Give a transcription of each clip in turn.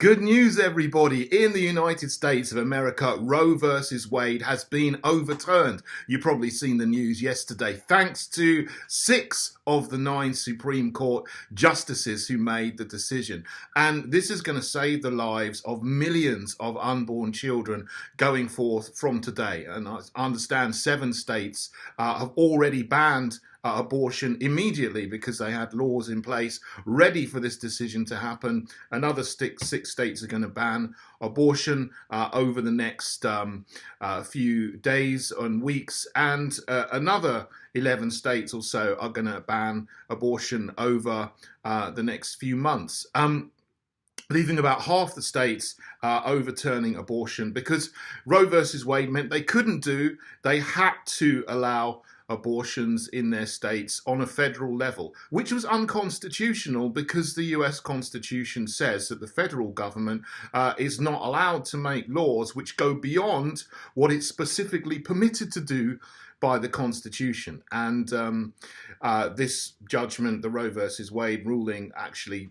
Good news, everybody. In the United States of America, Roe versus Wade has been overturned. You've probably seen the news yesterday, thanks to 6 of the 9 Supreme Court justices who made the decision. And this is going to save the lives of millions of unborn children going forth from today. And I understand 7 states have already banned abortion immediately because they had laws in place ready for this decision to happen. Another 6 states are going to ban abortion over the next few days and weeks, and another 11 states or so are going to ban abortion over the next few months. Leaving about half the states overturning abortion because Roe versus Wade meant they had to allow abortions in their states on a federal level, which was unconstitutional because the US Constitution says that the federal government is not allowed to make laws which go beyond what it's specifically permitted to do by the Constitution. And this judgment, the Roe versus Wade ruling, actually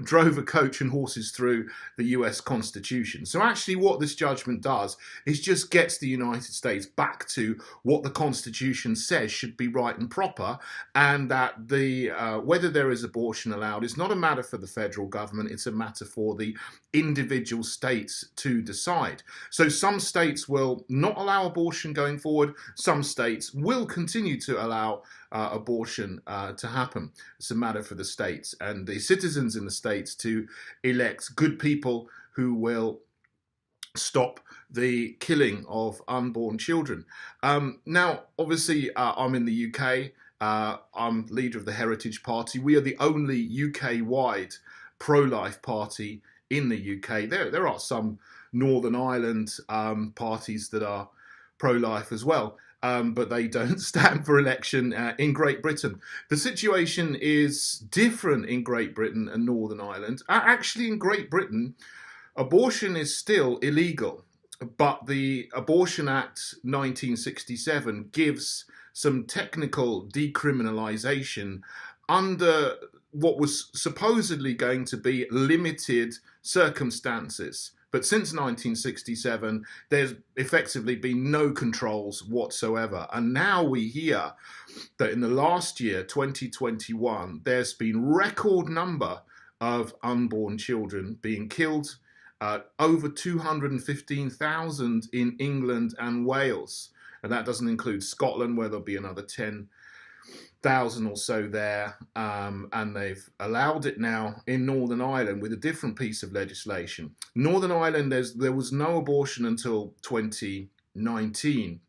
drove a coach and horses through the US Constitution. So actually what this judgment does is just gets the United States back to what the Constitution says should be right and proper, and that whether there is abortion allowed is not a matter for the federal government, it's a matter for the individual states to decide. So some states will not allow abortion going forward. Some states will continue to allow abortion to happen. It's a matter for the states and the citizens in the states to elect good people who will stop the killing of unborn children. Now, obviously, I'm in the UK. I'm leader of the Heritage Party. We are the only UK-wide pro-life party in the UK. There are some Northern Ireland parties that are pro-life as well, but they don't stand for election in Great Britain. The situation is different in Great Britain and Northern Ireland. Actually, in Great Britain, abortion is still illegal, but the Abortion Act 1967 gives some technical decriminalisation under what was supposedly going to be limited circumstances. But since 1967, there's effectively been no controls whatsoever. And now we hear that in the last year, 2021, there's been record number of unborn children being killed, over 215,000 in England and Wales. And that doesn't include Scotland, where there'll be another 10,000 or so there, and they've allowed it now in Northern Ireland with a different piece of legislation. Northern Ireland, there was no abortion until 2019,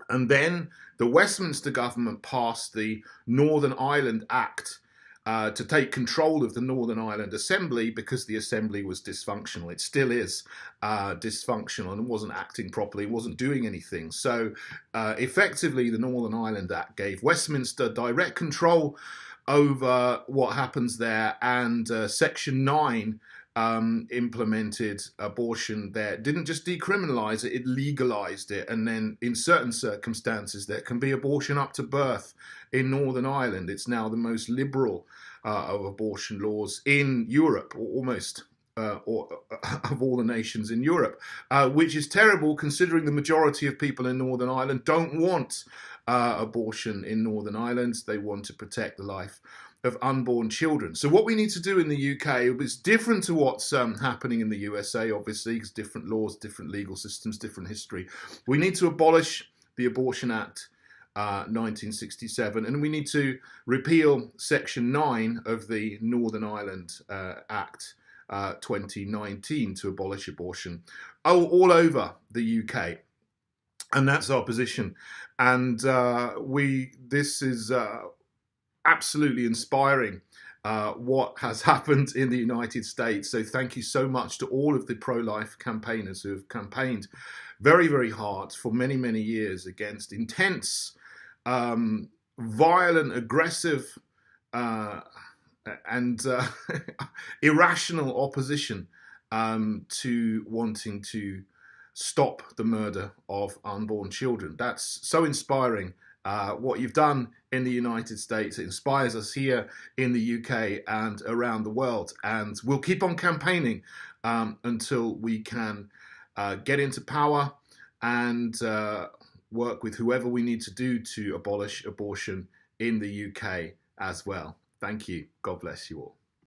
and then the Westminster government passed the Northern Ireland Act to take control of the Northern Ireland Assembly because the Assembly was dysfunctional. It still is dysfunctional and wasn't acting properly, wasn't doing anything. So effectively, the Northern Ireland Act gave Westminster direct control over what happens there, and Section 9 implemented abortion there. It didn't just decriminalise it, it legalised it. And then in certain circumstances, there can be abortion up to birth in Northern Ireland. It's now the most liberal of abortion laws in Europe, or almost of all the nations in Europe, which is terrible considering the majority of people in Northern Ireland don't want abortion in Northern Ireland. They want to protect the life of unborn children. So what we need to do in the UK is different to what's happening in the USA, obviously, because different laws, different legal systems, different history. We need to abolish the Abortion Act 1967, and we need to repeal Section 9 of the Northern Ireland Act 2019 to abolish abortion all over the UK. And that's our position. And this is absolutely inspiring what has happened in the United States. So thank you so much to all of the pro-life campaigners who have campaigned very, very hard for many, many years against intense, violent, aggressive, and irrational opposition to wanting to stop the murder of unborn children. That's so inspiring what you've done in the United States. It inspires us here in the UK and around the world. And we'll keep on campaigning until we can get into power and work with whoever we need to do to abolish abortion in the UK as well. Thank you. God bless you all.